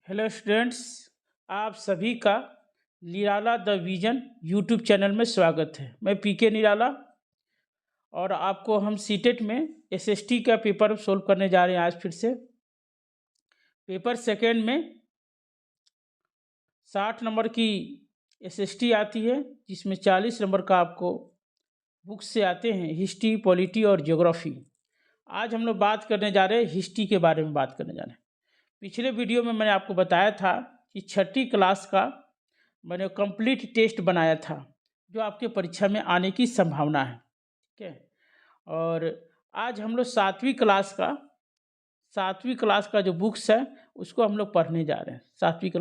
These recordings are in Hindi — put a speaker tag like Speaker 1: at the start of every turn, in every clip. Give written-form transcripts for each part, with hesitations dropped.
Speaker 1: हेलो स्टूडेंट्स, आप सभी का निराला द विजन यूट्यूब चैनल में स्वागत है। मैं पीके निराला और आपको हम सीटेट में एसएसटी का पेपर सोल्व करने जा रहे हैं। आज फिर से पेपर सेकेंड में 60 नंबर की एसएसटी आती है, जिसमें 40 नंबर का आपको बुक से आते हैं हिस्ट्री, पॉलिटी और ज्योग्राफी। आज हम लोग बात करने जा रहे हैं हिस्ट्री के बारे में बात करने जा रहे हैं। पिछले वीडियो में मैंने आपको बताया था कि छठी क्लास का मैंने कंप्लीट टेस्ट बनाया था, जो आपके परीक्षा में आने की संभावना है। ठीक है, और आज हम लोग सातवीं क्लास का जो बुक्स है उसको हम लोग पढ़ने जा रहे हैं। सातवीं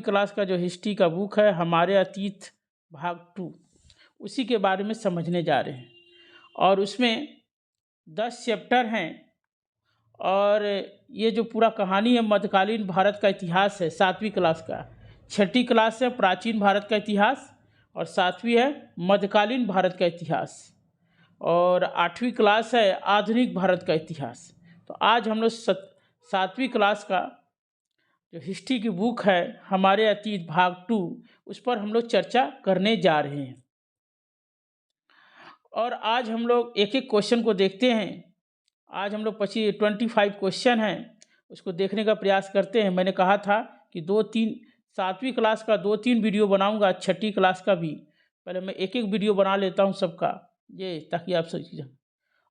Speaker 1: क्लास का जो हिस्ट्री का बुक है, हमारे अतीत भाग 2, उसी के बारे में समझने जा रहे हैं। और उसमें 10 चैप्टर हैं और ये जो पूरा कहानी है मध्यकालीन भारत का इतिहास है। सातवीं क्लास का, छठी क्लास है प्राचीन भारत का इतिहास और सातवीं है मध्यकालीन भारत का इतिहास और आठवीं क्लास है आधुनिक भारत का इतिहास। तो आज हम लोग सातवीं क्लास का जो हिस्ट्री की बुक है हमारे अतीत भाग 2, उस पर हम लोग चर्चा करने जा रहे हैं। और आज हम लोग एक एक क्वेश्चन को देखते हैं। आज हम लोग 25 क्वेश्चन हैं, उसको देखने का प्रयास करते हैं। मैंने कहा था कि 2-3 सातवीं क्लास का 2-3 वीडियो बनाऊंगा, छठी क्लास का भी। पहले मैं एक एक वीडियो बना लेता हूं सबका, ये ताकि आप सब चीज़ें,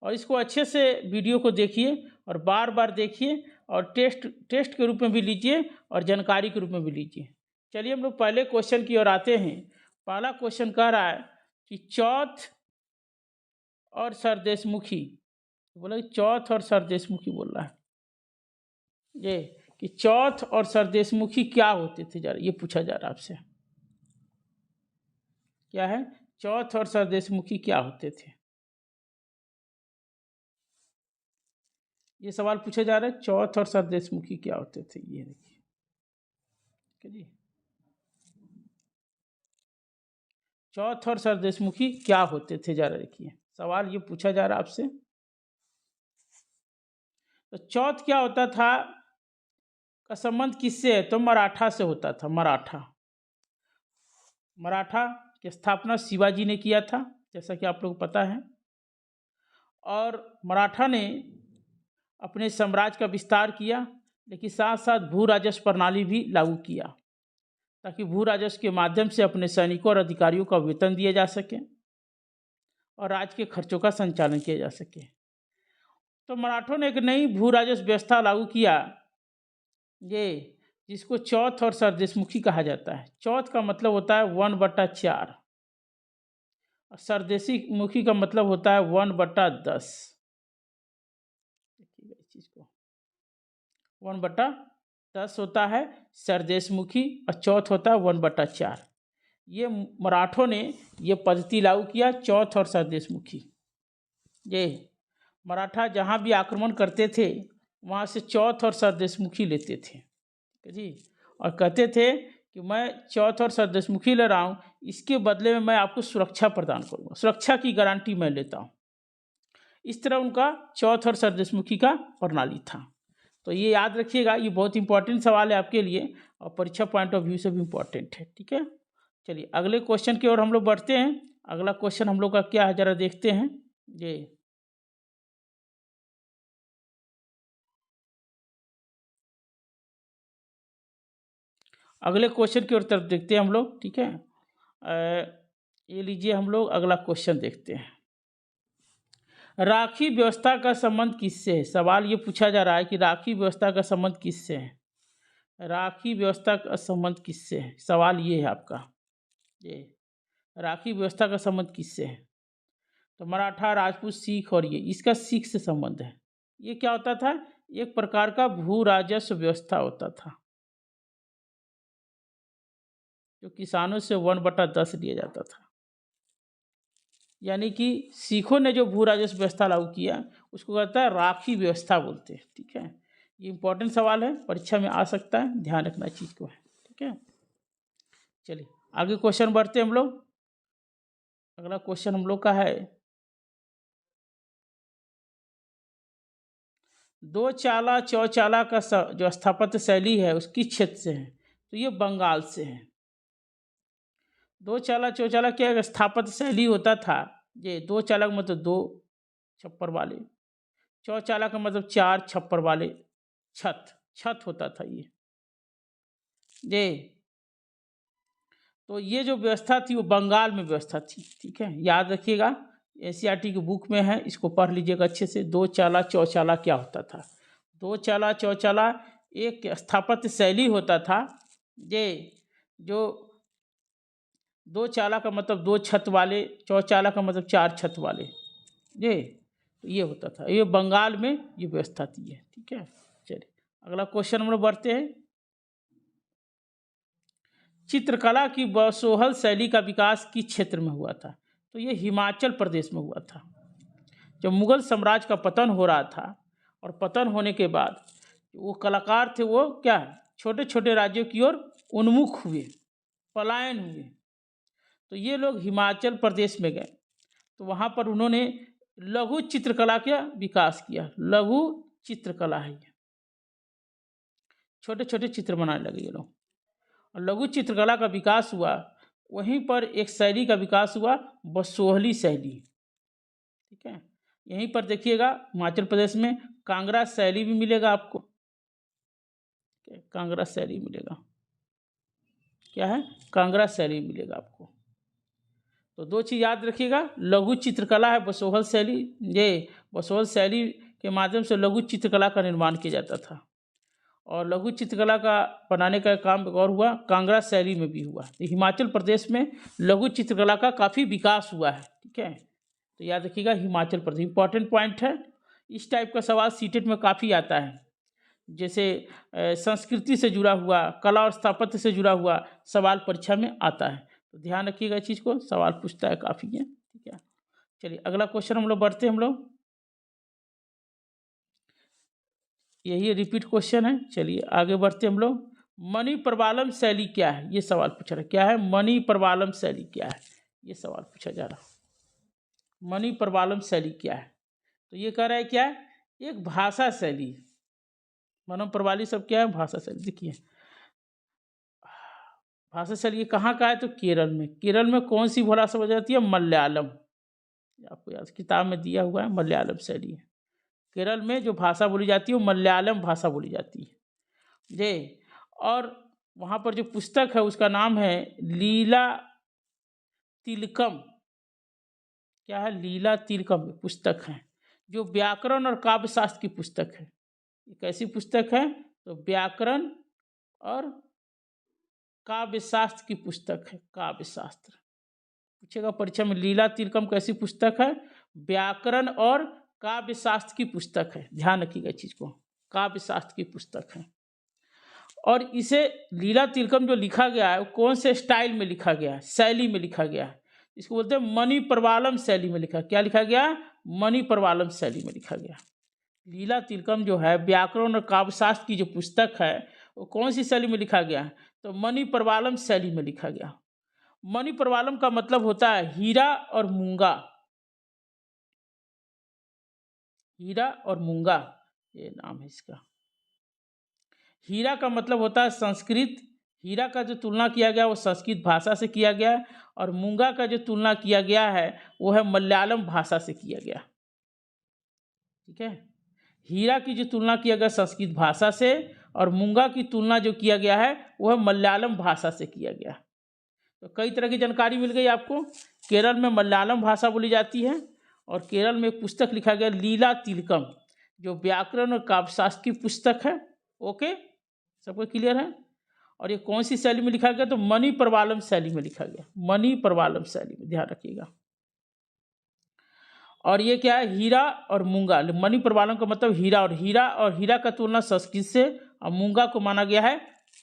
Speaker 1: और इसको अच्छे से वीडियो को देखिए और बार बार देखिए और टेस्ट के रूप में भी लीजिए और जानकारी के रूप में भी लीजिए। चलिए हम लोग पहले क्वेश्चन की ओर आते हैं। पहला क्वेश्चन कह रहा है कि चौथ और सरदेशमुखी, बोला कि चौथ और सरदेशमुखी बोल रहा है ये कि चौथ और सरदेशमुखी क्या होते थे, जरा ये पूछा जा रहा है आपसे। क्या है? चौथ और सरदेशमुखी क्या होते थे, ये सवाल पूछा जा रहा है। चौथ और सरदेशमुखी क्या होते थे, ये देखिए। चौथ और सरदेशमुखी क्या होते थे, जरा देखिए, सवाल ये पूछा जा रहा है आपसे। तो चौथ क्या होता था का संबंध किससे है? तो मराठा से होता था। मराठा की स्थापना शिवाजी ने किया था, जैसा कि आप लोग को पता है। और मराठा ने अपने साम्राज्य का विस्तार किया, लेकिन साथ साथ भू राजस्व प्रणाली भी लागू किया, ताकि भू राजस्व के माध्यम से अपने सैनिकों और अधिकारियों का वेतन दिया जा सके और राज्य के खर्चों का संचालन किया जा सके। तो मराठों ने एक नई भू राजस्व व्यवस्था लागू किया, ये जिसको चौथ और सरदेशमुखी कहा जाता है। चौथ का मतलब होता है 1/4 और सरदेशी मुखी का मतलब होता है 1/10। देखिएगा इस चीज को, 1/10 होता है सरदेशमुखी और चौथ होता है 1/4। ये मराठों ने ये पद्धति लागू किया, चौथ और सरदेशमुखी। ये मराठा जहाँ भी आक्रमण करते थे वहाँ से चौथ और सरदेशमुखी लेते थे जी, और कहते थे कि मैं चौथ और सरदेशमुखी ले रहा हूँ, इसके बदले में मैं आपको सुरक्षा प्रदान करूँगा, सुरक्षा की गारंटी मैं लेता हूँ। इस तरह उनका चौथ और सरदेशमुखी का प्रणाली था। तो ये याद रखिएगा, ये बहुत इंपॉर्टेंट सवाल है आपके लिए और परीक्षा पॉइंट ऑफ व्यू से भी इम्पोर्टेंट है। ठीक है, चलिए अगले क्वेश्चन की ओर हम लोग बढ़ते हैं। अगला क्वेश्चन हम लोग का क्या है, जरा देखते हैं। ये अगले क्वेश्चन की ओर तरफ देखते हैं हम लोग। ठीक है, ये लीजिए, हम लोग अगला क्वेश्चन देखते हैं। राखी व्यवस्था का संबंध किससे है? सवाल ये पूछा जा रहा है कि राखी व्यवस्था का संबंध किससे है। राखी व्यवस्था का संबंध किससे है, सवाल ये है आपका। ये राखी व्यवस्था का संबंध किससे है? तो मराठा, राजपूत, सिख, और ये इसका सिख से संबंध है। ये क्या होता था? एक प्रकार का भू राजस्व व्यवस्था होता था, जो किसानों से 1/10 लिया जाता था। यानी कि सिखों ने जो भू राजस्व व्यवस्था लागू किया उसको कहता है राखी व्यवस्था बोलते हैं। ठीक है, ये इंपॉर्टेंट सवाल है, परीक्षा में आ सकता है, ध्यान रखना चीज़ को है। ठीक है, चलिए आगे क्वेश्चन बढ़ते हैं हम लोग। अगला क्वेश्चन हम लोग का है दो चाला चौचाला का जो स्थापत्य शैली है उसकी क्षेत्र से है, तो ये बंगाल से है। दो चाला चौचाला क्या स्थापत्य शैली होता था, ये दो चाला का मतलब दो छप्पर वाले, चौचाला का मतलब चार छप्पर वाले छत होता था ये। तो ये जो व्यवस्था थी वो बंगाल में व्यवस्था थी, ठीक है, याद रखिएगा। एनसीईआरटी की बुक में है, इसको पढ़ लीजिएगा अच्छे से। दो चाला चौचाला क्या होता था? दो चाला चौचाला एक स्थापत्य शैली होता था, ये जो दो चाला का मतलब दो छत वाले, चौचाला का मतलब चार छत वाले, ये होता था। ये बंगाल में ये व्यवस्था थी है, ठीक है। चलिए अगला क्वेश्चन हम लोग बढ़ते हैं। चित्रकला की बसोहल शैली का विकास किस क्षेत्र में हुआ था? तो ये हिमाचल प्रदेश में हुआ था। जब मुगल साम्राज्य का पतन हो रहा था और पतन होने के बाद वो कलाकार थे वो क्या छोटे छोटे राज्यों की ओर उन्मुख हुए, पलायन हुए। तो ये लोग हिमाचल प्रदेश में गए, तो वहाँ पर उन्होंने लघु चित्रकला का विकास किया। लघु चित्रकला है, छोटे छोटे चित्र बनाने लगे ये लोग, और लघु चित्रकला का विकास हुआ। वहीं पर एक शैली का विकास हुआ, बसोहली शैली, ठीक है। यहीं पर देखिएगा हिमाचल प्रदेश में कांगड़ा शैली भी मिलेगा आपको, कांगड़ा शैली मिलेगा। क्या है? कांगड़ा शैली मिलेगा आपको। तो दो चीज़ याद रखिएगा, लघु चित्रकला है बसोहल शैली। ये बसोहल शैली के माध्यम से लघु चित्रकला का निर्माण किया जाता था, और लघु चित्रकला का बनाने का काम और हुआ कांगड़ा शैली में भी हुआ। तो हिमाचल प्रदेश में लघु चित्रकला का काफ़ी विकास हुआ है, ठीक है। तो याद रखिएगा हिमाचल प्रदेश इंपॉर्टेंट पॉइंट है। इस टाइप का सवाल सीटेट में काफ़ी आता है, जैसे संस्कृति से जुड़ा हुआ, कला और स्थापत्य से जुड़ा हुआ सवाल परीक्षा में आता है। तो ध्यान रखिएगा इस चीज़ को, सवाल पूछता है काफ़ी है, ठीक है। चलिए अगला क्वेश्चन हम लोग बढ़ते हैं हम लोग, यही रिपीट क्वेश्चन है। चलिए आगे बढ़ते हम लोग। मणि प्रवालम शैली क्या है? ये सवाल पूछा रहा। क्या है मणि प्रवालम शैली क्या है? ये सवाल पूछा जा रहा। मणि प्रवालम शैली क्या है? तो ये कह रहा है क्या है? एक भाषा शैली। मनो प्रवाली सब क्या है? भाषा शैली। देखिए भाषा शैली ये कहाँ का है? तो केरल में। केरल में कौन सी भाषा बोली जाती है? मलयालम। आपको याद किताब में दिया हुआ है, मलयालम शैली है। केरल में जो भाषा बोली जाती है वो मलयालम भाषा बोली जाती है जी। और वहाँ पर जो पुस्तक है उसका नाम है लीला तिलकम। क्या है? लीला तिलकम पुस्तक है, जो व्याकरण और काव्य शास्त्र की पुस्तक है। ये कैसी पुस्तक है? तो व्याकरण और काव्य शास्त्र की पुस्तक है। काव्य शास्त्र पूछेगा परीक्षा में, लीला तिलकम कैसी पुस्तक है? व्याकरण और काव्य शास्त्र की पुस्तक है। ध्यान रखिएगा इस चीज को, काव्य शास्त्र की पुस्तक है। और इसे लीला तिलकम जो लिखा गया है वो कौन से स्टाइल में लिखा गया है? शैली में लिखा गया है। इसको बोलते हैं मणि प्रवालम शैली में लिखा। क्या लिखा गया? मणि प्रवालम शैली में लिखा गया। लीला तिलकम जो है व्याकरण और काव्यशास्त्र की जो पुस्तक है वो कौन सी शैली में लिखा गया है? तो मणि प्रवालम शैली में लिखा गया। मणि प्रवालम का मतलब होता है हीरा और मूंगा। हीरा और मूंगा ये नाम है इसका। हीरा का मतलब होता है संस्कृत। हीरा का जो तुलना किया गया वो संस्कृत भाषा से किया गया, और मूंगा का जो तुलना किया गया है वो है मलयालम भाषा से किया गया, ठीक है। हीरा की जो तुलना किया गया संस्कृत भाषा से, और मूंगा की तुलना जो किया गया है वो है मलयालम भाषा से किया गया। तो कई तरह की जानकारी मिल गई आपको। केरल में मलयालम भाषा बोली जाती है, और केरल में एक पुस्तक लिखा गया लीला तिलकम, जो व्याकरण और काव्यशास्त्र की पुस्तक है। ओके, सबको क्लियर है? और ये कौन सी शैली में लिखा गया? तो मणि प्रवालम शैली में लिखा गया। मणि प्रवालम शैली में, ध्यान रखिएगा। और ये क्या है? हीरा और मूंगा। मणि प्रवालम का मतलब हीरा, और हीरा का तुलना संस्कृत से, और मूंगा को माना गया है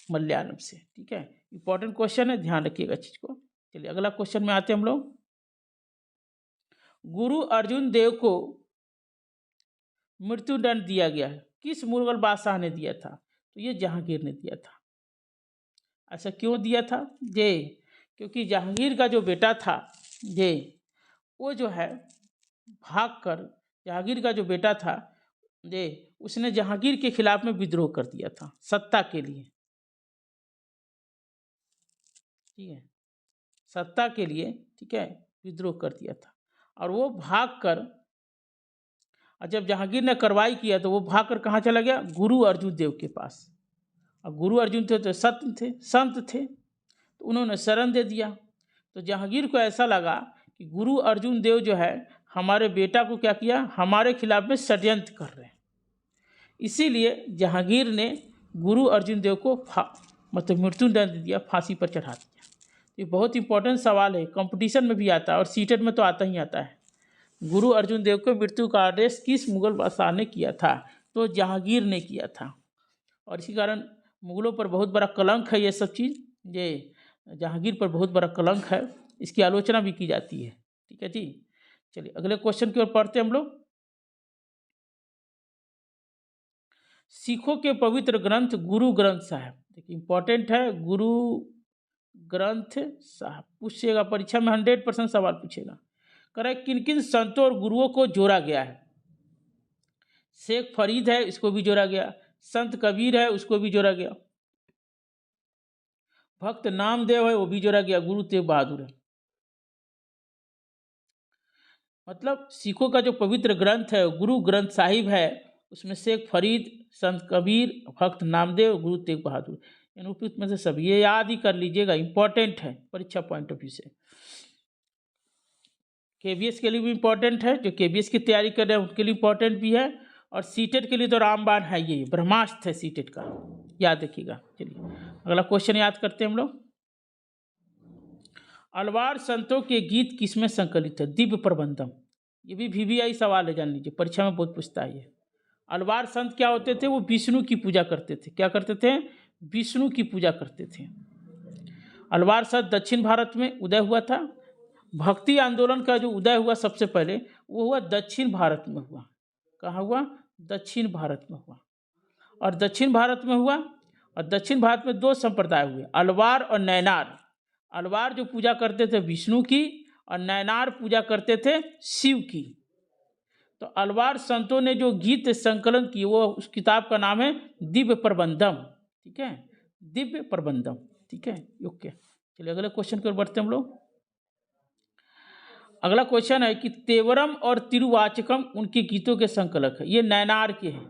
Speaker 1: मलयालम से, ठीक है। इंपॉर्टेंट क्वेश्चन है, ध्यान रखिएगा चीज को। चलिए अगला क्वेश्चन में आते हैं हम लोग। गुरु अर्जुन देव को मृत्युदंड दिया गया है, किस मुगल बादशाह ने दिया था? तो ये जहांगीर ने दिया था। ऐसा क्यों दिया था? ये क्योंकि जहांगीर का जो बेटा था ये, वो जो है भाग कर, जहांगीर का जो बेटा था दे उसने जहांगीर के खिलाफ में विद्रोह कर दिया था सत्ता के लिए। ठीक है, सत्ता के लिए, ठीक है, विद्रोह कर दिया था। और वो भाग कर, और जब जहांगीर ने कार्रवाई किया तो वो भाग कर कहाँ चला गया? गुरु अर्जुन देव के पास। और गुरु अर्जुन थे तो संत थे, तो उन्होंने शरण दे दिया। तो जहांगीर को ऐसा लगा कि गुरु अर्जुन देव जो है हमारे बेटा को क्या किया, हमारे खिलाफ में षड्यंत्र कर रहे हैं। इसीलिए जहांगीर ने गुरु अर्जुन देव को मतलब मृत्युदंड दिया, फांसी पर चढ़ा दिया। ये बहुत इंपॉर्टेंट सवाल है, कंपटीशन में भी आता है और सीटेट में तो आता ही आता है। गुरु अर्जुन देव को मृत्यु का आदेश किस मुगल बादशाह ने किया था? तो जहांगीर ने किया था। और इसी कारण मुगलों पर बहुत बड़ा कलंक है ये सब चीज़, ये जहांगीर पर बहुत बड़ा कलंक है, इसकी आलोचना भी की जाती है। ठीक है जी, चलिए अगले क्वेश्चन की ओर पढ़ते हैं हम लोग। सिखों के पवित्र ग्रंथ गुरु ग्रंथ साहब, देखिए इंपॉर्टेंट है, गुरु ग्रंथ साहब पूछेगा परीक्षा में, 100% सवाल पूछेगा। करे किन किन संतों और गुरुओं को जोड़ा गया है? शेख फरीद है, इसको भी जोड़ा गया। संत कबीर है, उसको भी जोड़ा गया। भक्त नामदेव है, वो भी जोड़ा गया। गुरु तेग बहादुर है। मतलब सिखों का जो पवित्र ग्रंथ है गुरु ग्रंथ साहिब है, उसमें शेख फरीद, संत कबीर, भक्त नामदेव, गुरु तेग बहादुर, इन उपयुक्त में से सब ये याद ही कर लीजिएगा, इंपॉर्टेंट है परीक्षा पॉइंट ऑफ व्यू से। केबीएस के लिए भी इम्पोर्टेंट है, जो केबीएस की तैयारी कर रहे हैं उनके लिए इम्पोर्टेंट भी है, और सीटेट के लिए तो रामबाण है, ये ब्रह्मास्त्र है सीटेट का, याद रखिएगा। चलिए अगला क्वेश्चन याद करते हैं हम लोग। अलवार संतों के गीत किसमें संकलित है? दिव्य प्रबंधम। ये भी वीवीआई सवाल है, जान लीजिए, परीक्षा में बहुत पूछता है ये। अलवार संत क्या होते थे? वो विष्णु की पूजा करते थे। क्या करते थे? विष्णु की पूजा करते थे। अलवार संत दक्षिण भारत में उदय हुआ था। भक्ति आंदोलन का जो उदय हुआ सबसे पहले, वो हुआ दक्षिण भारत में हुआ। कहाँ हुआ? दक्षिण भारत में हुआ। और दक्षिण भारत में हुआ, और दक्षिण भारत में दो संप्रदाय हुए, अलवार और नैनार। अलवार जो पूजा करते थे विष्णु की, और नैनार पूजा करते थे शिव की। तो अलवार संतों ने जो गीत संकलन की, वो उस किताब का नाम है दिव्य प्रबंधम। ठीक है, दिव्य प्रबंधम। ठीक है, ओके। चलिए अगले क्वेश्चन की ओर बढ़ते हैं हम लोग। अगला क्वेश्चन है कि तेवरम और तिरुवाचकम उनके गीतों के संकलक है। ये नैनार के हैं।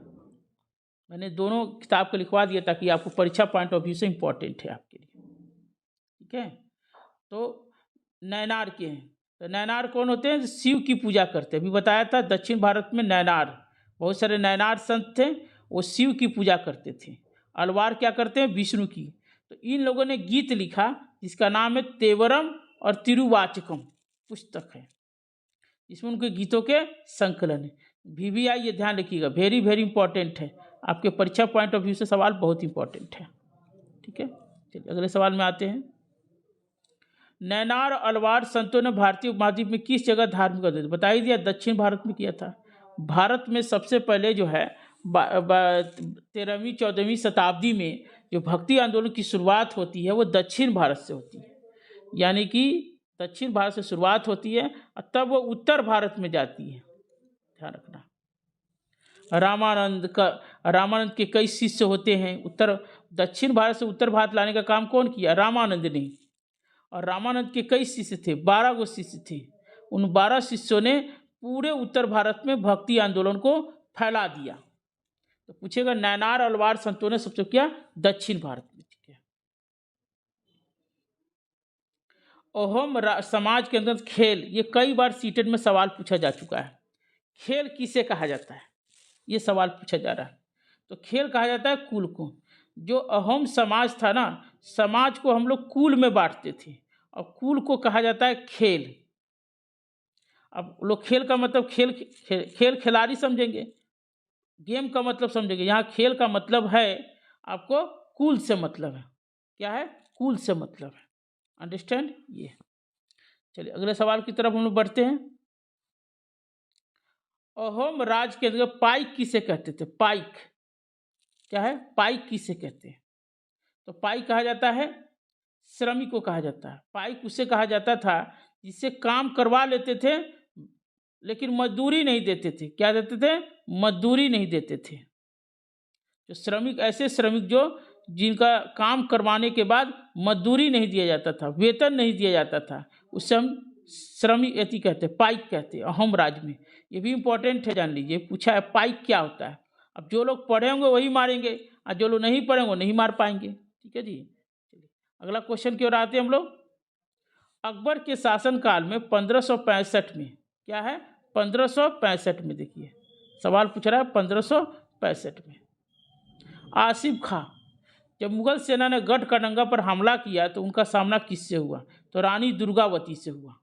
Speaker 1: मैंने दोनों किताब को लिखवा दिया ताकि आपको परीक्षा पॉइंट ऑफ व्यू से इंपॉर्टेंट है आपके लिए। ठीक है, तो नैनार के हैं। तो नैनार कौन होते हैं? शिव की पूजा करते हैं। अभी बताया था दक्षिण भारत में नैनार, बहुत सारे नैनार संत थे, वो शिव की पूजा करते थे। अलवार क्या करते हैं? विष्णु की। तो इन लोगों ने गीत लिखा जिसका नाम है तेवरम और तिरुवाचकम पुस्तक है, इसमें उनके गीतों के संकलन है। वीवीआई ये ध्यान रखिएगा, वेरी वेरी इंपॉर्टेंट है, आपके परीक्षा पॉइंट ऑफ व्यू से सवाल बहुत इंपॉर्टेंट है। ठीक है, चलिए अगले सवाल में आते हैं। नैनार और अलवार संतों ने भारतीय उपमहाद्वीप में किस जगह धार्मिक आंदोलन? बता ही दिया, दक्षिण भारत में किया था। भारत में सबसे पहले जो है 13वीं 14वीं शताब्दी में जो भक्ति आंदोलन की शुरुआत होती है वो दक्षिण भारत से होती है। यानी कि दक्षिण भारत से शुरुआत होती है और तब वो उत्तर भारत में जाती है, ध्यान रखना। रामानंद के कई शिष्य होते हैं। दक्षिण भारत से उत्तर भारत लाने का काम कौन किया? रामानंद ने। और रामानंद के कई शिष्य थे, 12 गो शिष्य थे। उन 12 शिष्यों ने पूरे उत्तर भारत में भक्ति आंदोलन को फैला दिया। तो पूछेगा नैनार अलवार संतों ने सबसे किया दक्षिण भारत में। ठीक है, अहोम समाज के अंदर खेल, ये कई बार सीटेट में सवाल पूछा जा चुका है। खेल किसे कहा जाता है? ये सवाल पूछा जा रहा है। तो खेल कहा जाता है कुल को। जो अहोम समाज था ना, समाज को हम लोग कुल में बांटते थे, और कुल को कहा जाता है खेल। अब लोग खेल का मतलब खेल खिलाड़ी समझेंगे, गेम का मतलब समझेंगे। यहाँ खेल का मतलब है आपको कुल से मतलब है। क्या है? कुल से मतलब है। अंडरस्टैंड ये। चलिए अगले सवाल की तरफ हम लोग बढ़ते हैं। अहोम राज के अंदर पाइक किसे कहते थे? पाइक क्या है? पाइक किसे कहते हैं? तो पाइक कहा जाता है श्रमिक को कहा जाता है। पाइक उसे कहा जाता था जिससे काम करवा लेते थे लेकिन मजदूरी नहीं देते थे। क्या देते थे? मजदूरी नहीं देते थे। जो श्रमिक, ऐसे श्रमिक जो जिनका काम करवाने के बाद मजदूरी नहीं दिया जाता था, वेतन नहीं दिया जाता था, उससे हम श्रमिक एति कहते हैं, पाइक कहते हैं अहोम राज्य में। ये भी इम्पोर्टेंट है, जान लीजिए। पूछा है पाइक क्या होता है। अब जो लोग पढ़े होंगे वही मारेंगे, और जो लोग नहीं पढ़े होंगे नहीं मार पाएंगे। ठीक है जी। चलिए अगला क्वेश्चन की ओर आते हैं हम लोग। अकबर के शासनकाल में 1565 में, क्या है? 1565 में, देखिए सवाल पूछ रहा है 1565 में आसिफ खां, जब मुगल सेना ने गढ़कटंगा पर हमला किया तो उनका सामना किससे हुआ? तो रानी दुर्गावती से हुआ।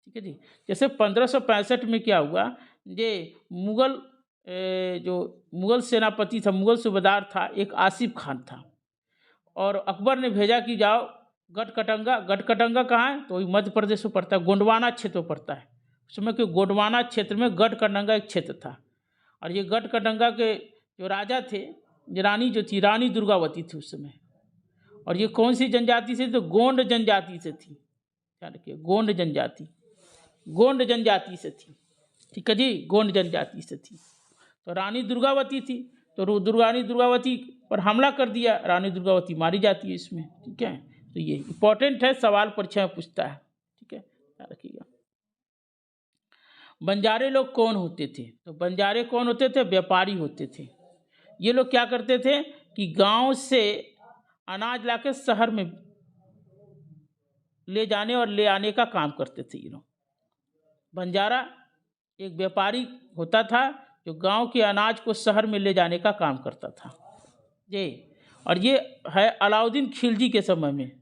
Speaker 1: ठीक है जी। जैसे 1565 में क्या हुआ, ये मुगल जो मुगल सेनापति था, मुगल सूबेदार था, एक आसिफ खान था, और अकबर ने भेजा कि जाओ गढ़कटंगा। गढ़कटंगा कहाँ है? तो वही मध्य प्रदेश में पड़ता है, गोंडवाना क्षेत्र में पड़ता है। उस समय के गोंडवाना क्षेत्र में गढ़कटंगा एक क्षेत्र था, और ये गढ़कटंगा के जो राजा थे, ये रानी जो थी, रानी दुर्गावती थी उस समय। और ये कौन सी जनजाति से? तो गोंड जनजाति से थी। ध्यान रखिए, गोंड जनजाति, गोंड जनजाति से थी। ठीक है जी, गोंड जनजाति से थी। तो रानी दुर्गावती थी, तो रानी दुर्गावती पर हमला कर दिया, रानी दुर्गावती मारी जाती है इसमें। ठीक है, तो ये इंपॉर्टेंट है, सवाल परीक्षा में पूछता है। ठीक है, ध्यान रखिएगा। बंजारे लोग कौन होते थे? तो बंजारे कौन होते थे? व्यापारी होते थे। ये लोग क्या करते थे कि गांव से अनाज लाके शहर में ले जाने और ले आने का काम करते थे। ये लोग, बंजारा एक व्यापारी होता था जो गांव के अनाज को शहर में ले जाने का काम करता था जी। और ये है अलाउद्दीन खिलजी के समय में।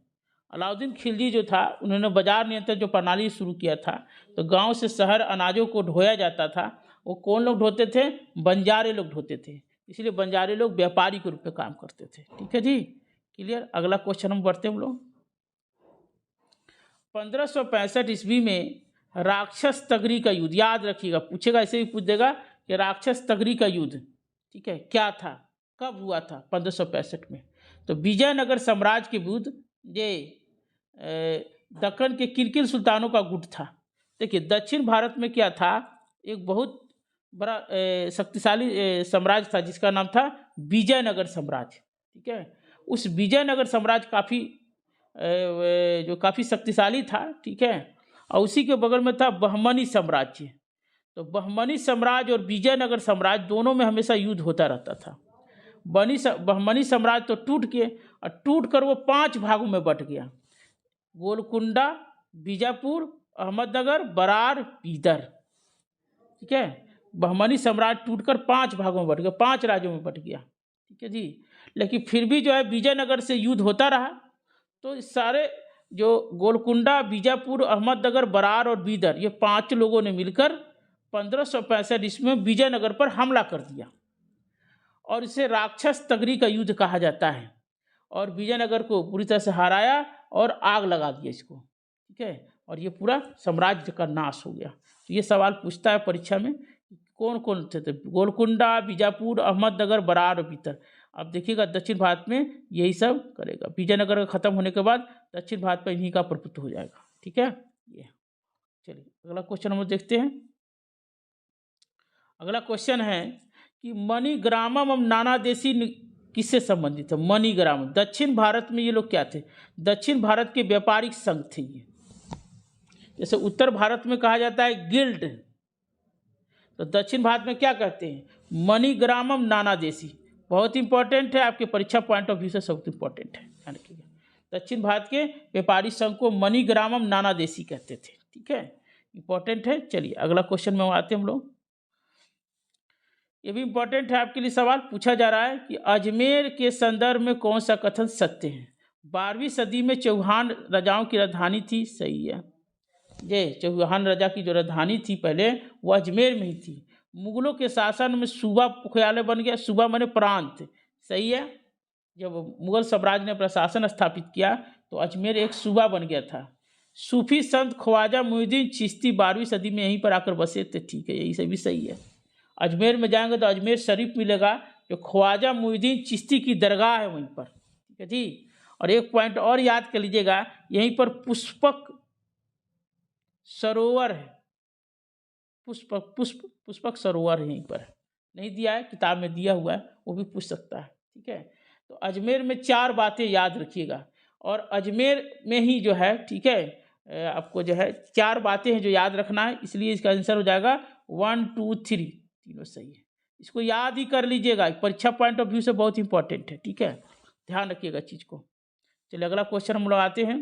Speaker 1: अलाउद्दीन खिलजी जो था, उन्होंने बाजार नियंत्रण जो प्रणाली शुरू किया था, तो गांव से शहर अनाजों को ढोया जाता था। वो कौन लोग ढोते थे? बंजारे लोग ढोते थे। इसलिए बंजारे लोग व्यापारी के रूप में काम करते थे। ठीक है जी, क्लियर। अगला क्वेश्चन हम बढ़ते हैं हम लोग। 1565 ईस्वी में राक्षस तगरी का युद्ध, याद रखिएगा, पूछेगा, ऐसे भी पूछ देगा कि राक्षस तगरी का युद्ध, ठीक है, क्या था, कब हुआ था? 1565 में। तो विजयनगर साम्राज्य के विरुद्ध ये दक्कन के किन सुल्तानों का गुट था। देखिए दक्षिण भारत में क्या था, एक बहुत बड़ा शक्तिशाली साम्राज्य था जिसका नाम था विजयनगर साम्राज्य। ठीक है, उस विजयनगर साम्राज्य काफ़ी शक्तिशाली था। ठीक है, और उसी के बगल में था बहमनी साम्राज्य। तो बहमनी साम्राज्य और विजयनगर साम्राज्य दोनों में हमेशा युद्ध होता रहता था। बहमनी साम्राज्य तो टूट कर वो 5 भागों में बट गया। गोलकुंडा, बीजापुर, अहमदनगर, बरार, बीदर। ठीक है, बहमनी साम्राज्य टूटकर 5 भागों में बट गया, 5 राज्यों में बट गया। ठीक है जी, लेकिन फिर भी जो है विजयनगर से युद्ध होता रहा। तो इस सारे जो गोलकुंडा, बीजापुर, अहमदनगर, बरार और बीदर, ये 5 लोगों ने मिलकर 1565 ईस्वी में विजयनगर पर हमला कर दिया, और इसे राक्षस तगरी का युद्ध कहा जाता है। और विजयनगर को पूरी तरह से हराया और आग लगा दिया इसको। ठीक है, और ये पूरा साम्राज्य का नाश हो गया। तो ये सवाल पूछता है परीक्षा में, कौन कौन थे? गोलकुंडा, बीजापुर, अहमदनगर, बरार और बीदर। अब देखिएगा दक्षिण भारत में यही सब करेगा। विजयनगर का खत्म होने के बाद दक्षिण भारत पर इन्हीं का प्रभुत्व हो जाएगा। ठीक है, ये चलिए अगला क्वेश्चन हम देखते हैं। अगला क्वेश्चन है कि मणिग्रामम नानादेशी किससे संबंधित है? मणिग्राम, दक्षिण भारत में ये लोग क्या थे? दक्षिण भारत के व्यापारिक संघ थे ये। जैसे उत्तर भारत में कहा जाता है गिल्ड, तो दक्षिण भारत में क्या कहते हैं? मणिग्रामम नानादेशी। बहुत इंपॉर्टेंट है, आपके परीक्षा पॉइंट ऑफ व्यू से बहुत इंपॉर्टेंट है, ध्यान रखिएगा। दक्षिण भारत के व्यापारी संघ को मणिग्रामम नानादेशी कहते थे। ठीक है, इंपॉर्टेंट है। चलिए अगला क्वेश्चन में आते हैं हम लोग। ये भी इंपॉर्टेंट है आपके लिए, सवाल पूछा जा रहा है कि अजमेर के संदर्भ में कौन सा कथन सत्य है? 12वीं सदी में चौहान राजाओं की राजधानी थी, सही है। ये चौहान राजा की जो राजधानी थी पहले, वो अजमेर में ही थी। मुगलों के शासन में सूबा मुख्यालय बन गया, सूबा माने प्रांत, सही है। जब मुगल साम्राज्य ने प्रशासन स्थापित किया तो अजमेर एक सूबा बन गया था। सूफी संत ख्वाजा मुइनुद्दीन चिश्ती 12वीं सदी में यहीं पर आकर बसे थे। ठीक है, यही सभी सही है। अजमेर में जाएंगे तो अजमेर शरीफ मिलेगा, जो ख्वाजा मुइनुद्दीन चिश्ती की दरगाह है वहीं पर। ठीक है जी, और एक पॉइंट और याद कर लीजिएगा, यहीं पर पुष्पक सरोवर है। पुष्पक सरोवर यहीं पर है, नहीं दिया है, किताब में दिया हुआ है, वो भी पूछ सकता है। ठीक है, तो अजमेर में 4 बातें याद रखिएगा, और अजमेर में ही जो है, ठीक है, आपको जो है 4 बातें हैं जो याद रखना है, इसलिए इसका आंसर हो जाएगा 1 2 3, तीनों सही है। इसको याद ही कर लीजिएगा, परीक्षा पॉइंट ऑफ व्यू से बहुत इंपॉर्टेंट है। ठीक है, ध्यान रखिएगा चीज को। चलिए अगला क्वेश्चन हम लोग आते हैं।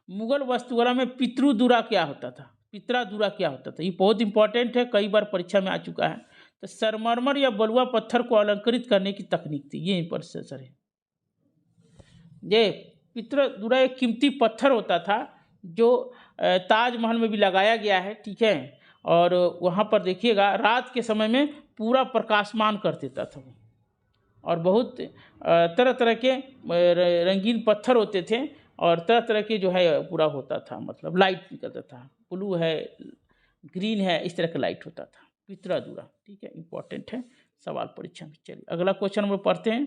Speaker 1: मुगल वास्तुकला में पितृदुरा क्या होता था? पितरादुरा क्या होता था? ये बहुत इंपॉर्टेंट है, कई बार परीक्षा में आ चुका है। तो संगमरमर या बलुआ पत्थर को अलंकृत करने की तकनीक थी, ये इंपॉर्टेंट है। ये पितरादुरा एक कीमती पत्थर होता था जो ताजमहल में भी लगाया गया है। ठीक है, और वहाँ पर देखिएगा रात के समय में पूरा प्रकाशमान कर देता था वो, और बहुत तरह तरह के रंगीन पत्थर होते थे, और तरह तरह के जो है पूरा होता था, मतलब लाइट निकलता था, ब्लू है, ग्रीन है, इस तरह का लाइट होता था पितरादुरा। ठीक है, इंपॉर्टेंट है सवाल परीक्षा में। चलिए अगला क्वेश्चन हम लोग पढ़ते हैं।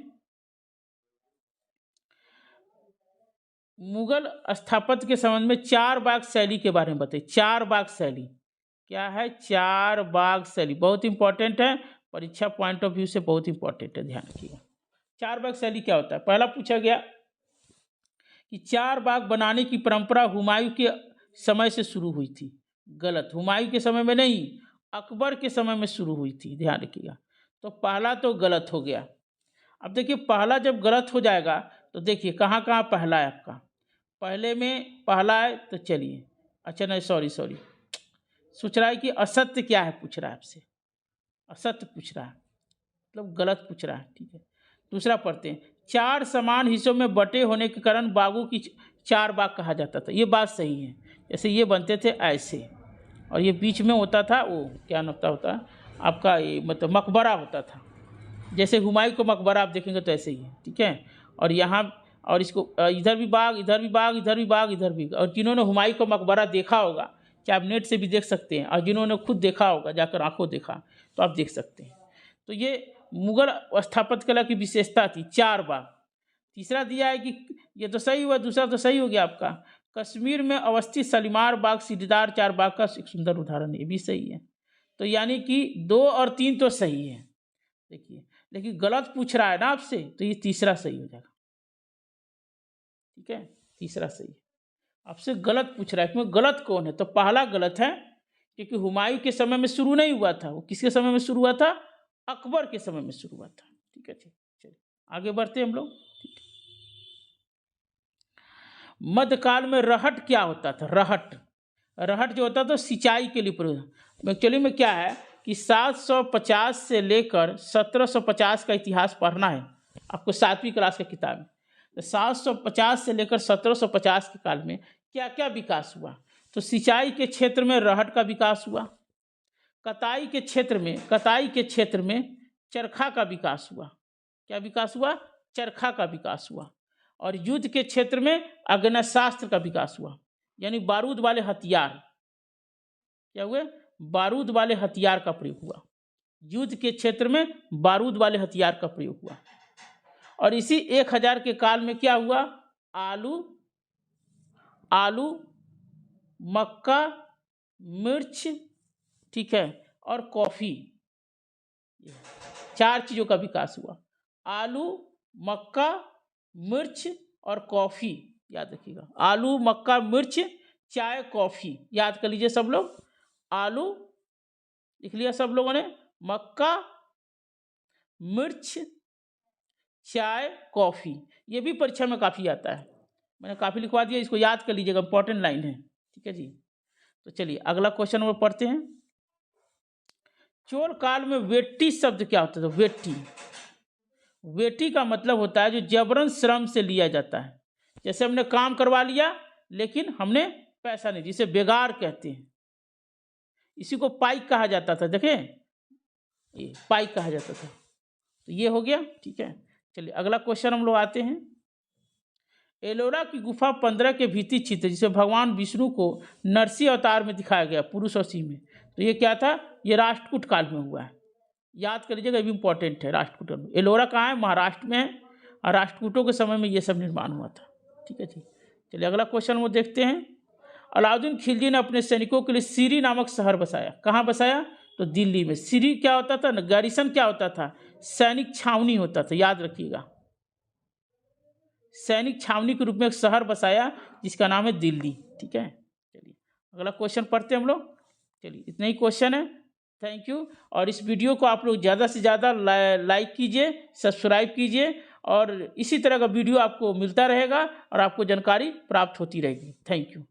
Speaker 1: मुगल स्थापत्य के संबंध में 4 बाग शैली के बारे में बताइए। 4 बाग शैली क्या है? 4 बाग शैली बहुत इंपॉर्टेंट है, परीक्षा पॉइंट ऑफ व्यू से बहुत इंपॉर्टेंट है, ध्यान रखिएगा। 4 बाग शैली क्या होता है? पहला पूछा गया कि 4 बाग बनाने की परंपरा हुमायूं के समय से शुरू हुई थी। गलत, हुमायूं के समय में नहीं, अकबर के समय में शुरू हुई थी, ध्यान रखिएगा। तो पहला तो गलत हो गया। अब देखिए पहला जब गलत हो जाएगा तो देखिए कहाँ कहाँ पहला है आपका। पहले में पहला है तो चलिए, अच्छा नहीं, सॉरी सोच रहा है कि असत्य क्या है, पूछ रहा है आपसे, असत्य पूछ रहा है, मतलब गलत पूछ रहा है। ठीक है, दूसरा पढ़ते हैं। 4 समान हिस्सों में बटे होने के कारण बागों की 4 बाग कहा जाता था। ये बात सही है, जैसे ये बनते थे ऐसे, और ये बीच में होता था वो क्या नाम होता आपका, ये मतलब मकबरा होता था, जैसे हुमायूं को मकबरा आप देखेंगे तो ऐसे ही है। ठीक है, और यहाँ और इसको इधर भी बाग, इधर भी बाग, इधर भी बाग, इधर भी। और जिन्होंने हुमायूं को मकबरा देखा होगा, क्या आप नेट से भी देख सकते हैं, और जिन्होंने खुद देखा होगा जाकर आंखों देखा, तो आप देख सकते हैं। तो ये मुगल स्थापत्य कला की विशेषता थी, 4 बाग। तीसरा दिया है कि ये तो सही हुआ, दूसरा तो सही हो गया आपका, कश्मीर में अवस्थित शालीमार बाग सीढ़ीदार 4 बाग का एक सुंदर उदाहरण है, ये भी सही है। तो यानी कि 2 और 3 तो सही है, देखिए, लेकिन गलत पूछ रहा है ना आपसे, तो ये तीसरा सही हो जाएगा। ठीक है, तीसरा सही है, आपसे गलत पूछ रहा है। क्यों गलत कौन है? तो पहला गलत है, क्योंकि हुमायूं के समय में शुरू नहीं हुआ था, वो किसके समय में शुरू हुआ था? अकबर के समय में शुरू हुआ था। ठीक है, ठीक, चलिए आगे बढ़ते हैं हम लोग। मध्यकाल में रहट क्या होता था? रहट जो होता था सिंचाई के लिए प्रयोग। एक्चुअली में क्या है कि 750 से लेकर 1750 का इतिहास पढ़ना है आपको 7वीं क्लास की किताब में। तो 750 से लेकर 1750 के काल में क्या क्या विकास हुआ? तो सिंचाई के क्षेत्र में रहट का विकास हुआ, कताई के क्षेत्र में चरखा का विकास हुआ। क्या विकास हुआ? चरखा का विकास हुआ। और युद्ध के क्षेत्र में अग्नशास्त्र का विकास हुआ, यानी बारूद वाले हथियार। क्या हुए? बारूद वाले हथियार का प्रयोग हुआ, युद्ध के क्षेत्र में बारूद वाले हथियार का प्रयोग हुआ। और इसी 1000 के काल में क्या हुआ? आलू, मक्का, मिर्च, ठीक है, और कॉफी, 4 चीजों का विकास हुआ। आलू, मक्का, मिर्च और कॉफी, याद रखिएगा। आलू, मक्का, मिर्च, चाय, कॉफी, याद कर लीजिए सब लोग। आलू लिख लिया सब लोगों ने, मक्का, मिर्च, चाय, कॉफी। ये भी परीक्षा में काफी आता है, मैंने काफी लिखवा दिया, इसको याद कर लीजिएगा, इंपॉर्टेंट लाइन है। ठीक है जी, तो चलिए अगला क्वेश्चन वो पढ़ते हैं। चोल काल में वेट्टी शब्द क्या होता था? वेटी का मतलब होता है जो जबरन श्रम से लिया जाता है, जैसे हमने काम करवा लिया लेकिन हमने पैसा नहीं, जिसे बेगार कहते हैं। इसी को पाइक कहा जाता था, देखें ये पाइक कहा जाता था। तो ये हो गया। ठीक है, चलिए अगला क्वेश्चन हम लोग आते हैं। एलोरा की गुफा 15 के भित्ति चित्र जिसे भगवान विष्णु को नरसिंह अवतार में दिखाया गया, पुरुष और स्त्री में, तो ये क्या था? ये राष्ट्रकूट काल में हुआ है, याद कर लीजिएगा, ये भी इंपॉर्टेंट है। राष्ट्रकूट में, एलोरा कहाँ है? महाराष्ट्र में है, और राष्ट्रकूटों के समय में ये सब निर्माण हुआ था। ठीक है जी, चलिए अगला क्वेश्चन वो देखते हैं। अलाउद्दीन खिलजी ने अपने सैनिकों के लिए सीरी नामक शहर बसाया। कहाँ बसाया? तो दिल्ली में। सीरी क्या होता था ना, गारिसन क्या होता था? सैनिक छावनी होता था, याद रखिएगा। सैनिक छावनी के रूप में एक शहर बसाया जिसका नाम है दिल्ली। ठीक है, चलिए अगला क्वेश्चन पढ़ते हैं हम लोग। चलिए इतना ही क्वेश्चन है। Thank you. और इस वीडियो को आप लोग ज़्यादा से ज़्यादा लाइक कीजिए, सब्सक्राइब कीजिए, और इसी तरह का वीडियो आपको मिलता रहेगा और आपको जानकारी प्राप्त होती रहेगी। Thank you.